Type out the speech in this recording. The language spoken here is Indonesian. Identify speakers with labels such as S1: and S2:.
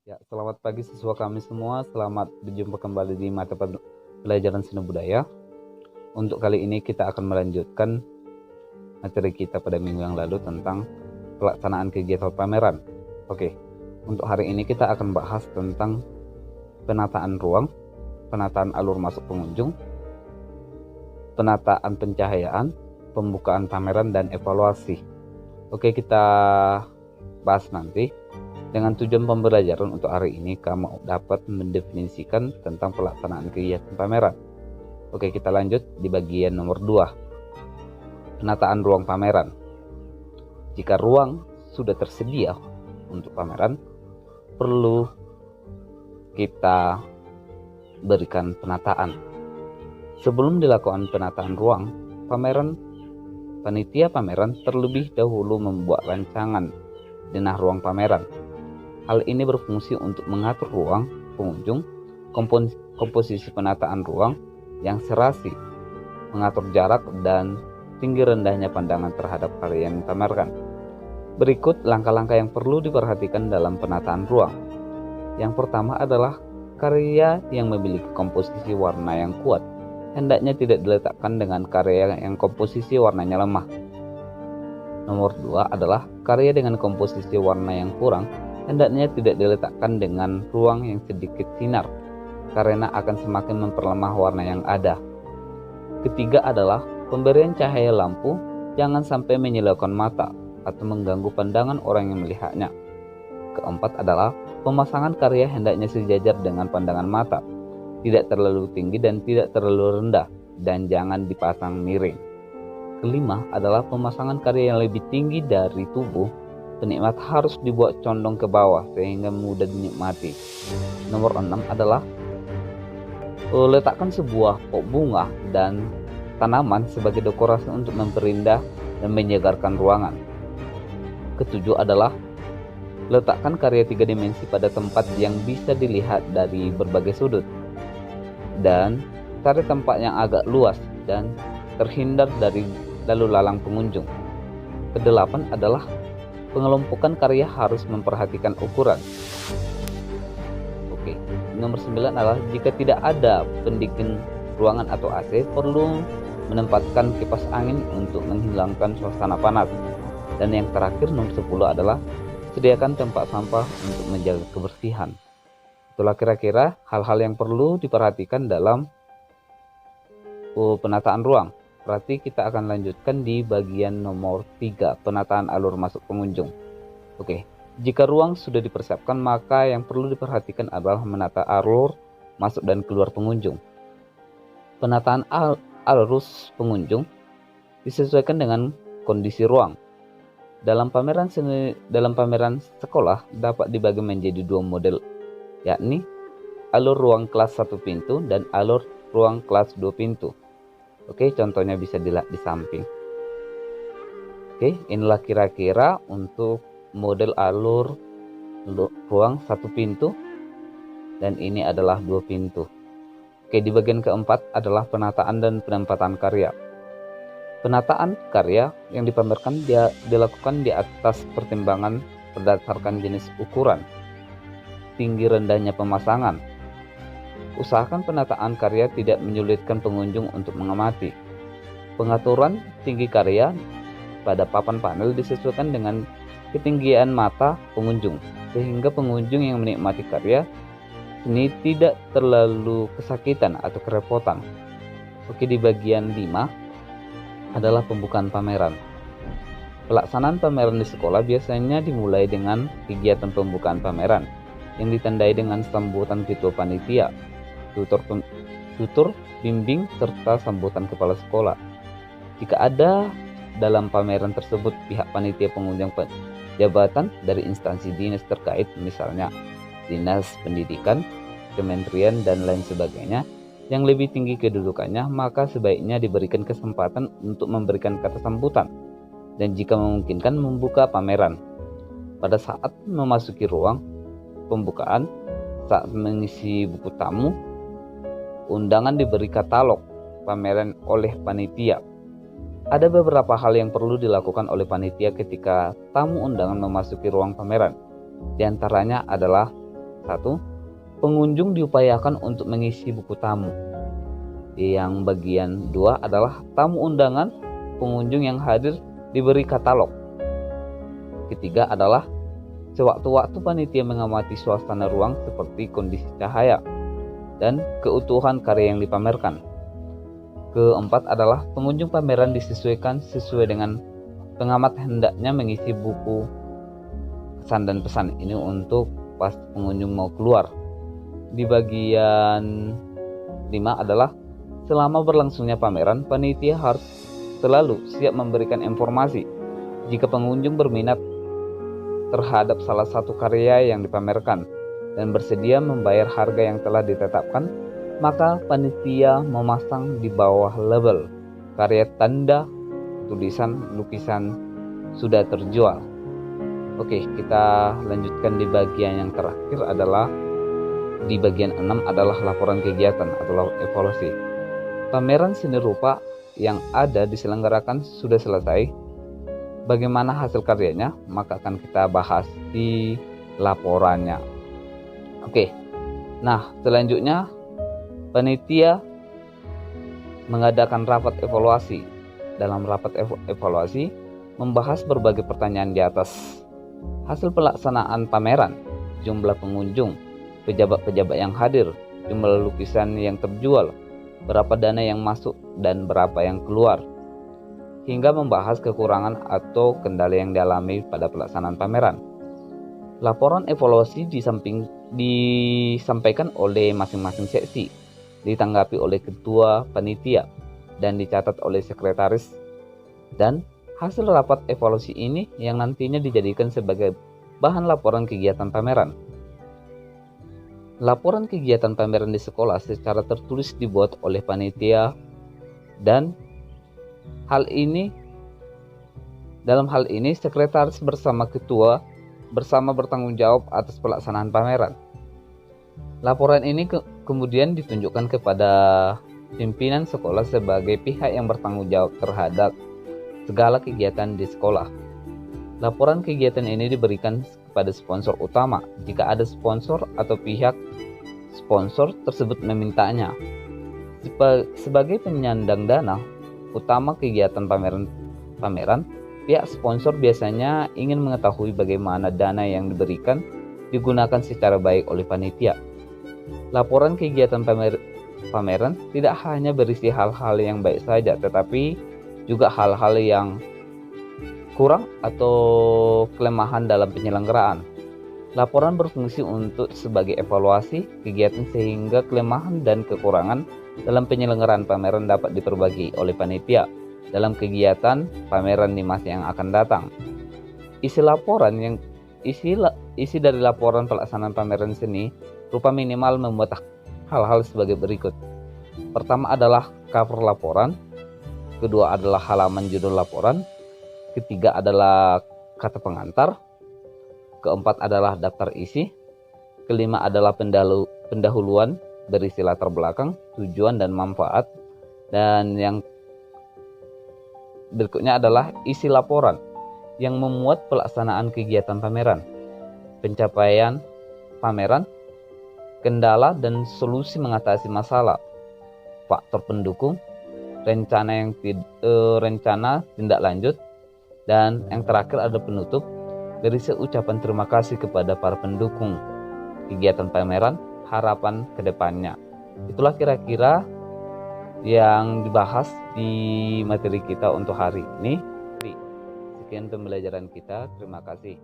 S1: Ya, selamat pagi siswa kami semua. Selamat berjumpa kembali di mata pelajaran seni budaya. Untuk kali ini kita akan melanjutkan materi kita pada minggu yang lalu tentang pelaksanaan kegiatan pameran. Oke, untuk hari ini kita akan bahas tentang penataan ruang, penataan alur masuk pengunjung, penataan pencahayaan, pembukaan pameran, dan evaluasi. Oke, kita bahas nanti. Dengan tujuan pembelajaran untuk hari ini, kamu dapat mendefinisikan tentang pelaksanaan kegiatan pameran. Oke, kita lanjut di bagian nomor 2. Penataan ruang pameran. Jika ruang sudah tersedia untuk pameran, perlu kita berikan penataan. Sebelum dilakukan penataan ruang pameran, panitia pameran terlebih dahulu membuat rancangan denah ruang pameran. Hal ini berfungsi untuk mengatur ruang pengunjung, komposisi penataan ruang yang serasi, mengatur jarak dan tinggi rendahnya pandangan terhadap karya yang dipamerkan. Berikut langkah-langkah yang perlu diperhatikan dalam penataan ruang. Yang pertama adalah karya yang memiliki komposisi warna yang kuat hendaknya tidak diletakkan dengan karya yang komposisi warnanya lemah. Nomor 2 adalah karya dengan komposisi warna yang kurang hendaknya tidak diletakkan dengan ruang yang sedikit sinar, karena akan semakin memperlemah warna yang ada. Ketiga adalah pemberian cahaya lampu jangan sampai menyilaukan mata atau mengganggu pandangan orang yang melihatnya. Keempat adalah pemasangan karya hendaknya sejajar dengan pandangan mata, tidak terlalu tinggi dan tidak terlalu rendah, dan jangan dipasang miring. Kelima adalah pemasangan karya yang lebih tinggi dari tubuh penikmat harus dibuat condong ke bawah sehingga mudah dinikmati. Nomor 6 adalah letakkan sebuah pot bunga dan tanaman sebagai dekorasi untuk memperindah dan menyegarkan ruangan. Ketujuh adalah letakkan karya 3 dimensi pada tempat yang bisa dilihat dari berbagai sudut dan cari tempat yang agak luas dan terhindar dari lalu lalang pengunjung. Kedelapan adalah pengelompokan karya harus memperhatikan ukuran. Oke, nomor 9 adalah jika tidak ada pendingin ruangan atau AC, perlu menempatkan kipas angin untuk menghilangkan suasana panas. Dan yang terakhir nomor 10 adalah sediakan tempat sampah untuk menjaga kebersihan. Itulah kira-kira hal-hal yang perlu diperhatikan dalam penataan ruang. Berarti kita akan lanjutkan di bagian nomor 3, penataan alur masuk pengunjung. Oke, jika ruang sudah dipersiapkan, maka yang perlu diperhatikan adalah menata alur masuk dan keluar pengunjung. Penataan alur pengunjung disesuaikan dengan kondisi ruang. Dalam pameran sekolah dapat dibagi menjadi 2 model, yakni alur ruang kelas 1 pintu dan alur ruang kelas 2 pintu. Oke, contohnya bisa dilihat di samping. Oke, inilah kira-kira untuk model alur ruang 1 pintu dan ini adalah 2 pintu. Oke, di bagian keempat adalah penataan dan penempatan karya. Penataan karya yang dipamerkan dilakukan di atas pertimbangan berdasarkan jenis ukuran, tinggi rendahnya pemasangan. Usahakan penataan karya tidak menyulitkan pengunjung untuk mengamati. Pengaturan tinggi karya pada papan panel disesuaikan dengan ketinggian mata pengunjung, sehingga pengunjung yang menikmati karya seni tidak terlalu kesakitan atau kerepotan. Oke, di bagian 5 adalah pembukaan pameran. Pelaksanaan pameran di sekolah biasanya dimulai dengan kegiatan pembukaan pameran yang ditandai dengan sambutan ketua panitia, tutor bimbing, serta sambutan kepala sekolah. Jika ada dalam pameran tersebut pihak panitia pengunjung jabatan dari instansi dinas terkait, misalnya dinas pendidikan, kementerian, dan lain sebagainya, yang lebih tinggi kedudukannya, maka sebaiknya diberikan kesempatan untuk memberikan kata sambutan dan jika memungkinkan membuka pameran. Pada saat memasuki ruang pembukaan, saat mengisi buku tamu, undangan diberi katalog pameran oleh panitia. Ada beberapa hal yang perlu dilakukan oleh panitia ketika tamu undangan memasuki ruang pameran. Di antaranya adalah 1. Pengunjung diupayakan untuk mengisi buku tamu. Yang bagian 2 adalah tamu undangan, pengunjung yang hadir diberi katalog. Ketiga adalah sewaktu-waktu panitia mengamati suasana ruang seperti kondisi cahaya dan keutuhan karya yang dipamerkan. Keempat adalah pengunjung pameran disesuaikan sesuai dengan pengamat hendaknya mengisi buku kesan dan pesan ini untuk pas pengunjung mau keluar. Di bagian 5 adalah selama berlangsungnya pameran, panitia harus selalu siap memberikan informasi jika pengunjung berminat terhadap salah satu karya yang dipamerkan dan bersedia membayar harga yang telah ditetapkan, maka panitia memasang di bawah label karya tanda tulisan lukisan sudah terjual. Oke, kita lanjutkan di bagian yang terakhir adalah di bagian 6 adalah laporan kegiatan atau evaluasi. Pameran seni rupa yang ada diselenggarakan sudah selesai. Bagaimana hasil karyanya? Maka akan kita bahas di laporannya. Oke. Nah, selanjutnya panitia mengadakan rapat evaluasi. Dalam rapat evaluasi membahas berbagai pertanyaan di atas. Hasil pelaksanaan pameran, jumlah pengunjung, pejabat-pejabat yang hadir, jumlah lukisan yang terjual, berapa dana yang masuk dan berapa yang keluar, hingga membahas kekurangan atau kendala yang dialami pada pelaksanaan pameran. Laporan evaluasi disampaikan oleh masing-masing seksi, ditanggapi oleh ketua panitia, dan dicatat oleh sekretaris. Dan hasil rapat evaluasi ini yang nantinya dijadikan sebagai bahan laporan kegiatan pameran. Laporan kegiatan pameran di sekolah secara tertulis dibuat oleh panitia dan dalam hal ini sekretaris bersama ketua bersama bertanggung jawab atas pelaksanaan pameran. Laporan ini kemudian ditunjukkan kepada pimpinan sekolah sebagai pihak yang bertanggung jawab terhadap segala kegiatan di sekolah. Laporan kegiatan ini diberikan kepada sponsor utama jika ada sponsor atau pihak sponsor tersebut memintanya. Sebagai penyandang dana utama kegiatan pameran, pihak sponsor biasanya ingin mengetahui bagaimana dana yang diberikan digunakan secara baik oleh panitia. Laporan kegiatan pameran tidak hanya berisi hal-hal yang baik saja, tetapi juga hal-hal yang kurang atau kelemahan dalam penyelenggaraan. Laporan berfungsi untuk sebagai evaluasi kegiatan sehingga kelemahan dan kekurangan dalam penyelenggaraan pameran dapat diperbagi oleh panitia dalam kegiatan pameran di masa yang akan datang. Isi dari laporan pelaksanaan pameran seni rupa minimal memuat hal-hal sebagai berikut. Pertama adalah cover laporan, kedua adalah halaman judul laporan, ketiga adalah kata pengantar, keempat adalah daftar isi, kelima adalah pendahuluan berisi latar belakang, tujuan dan manfaat, dan yang berikutnya adalah isi laporan yang memuat pelaksanaan kegiatan pameran, pencapaian pameran, kendala dan solusi mengatasi masalah, faktor pendukung, rencana tindak lanjut, dan yang terakhir ada penutup berisi ucapan terima kasih kepada para pendukung kegiatan pameran, harapan ke depannya. Itulah kira-kira yang dibahas di materi kita untuk hari ini. Sekian pembelajaran kita, terima kasih.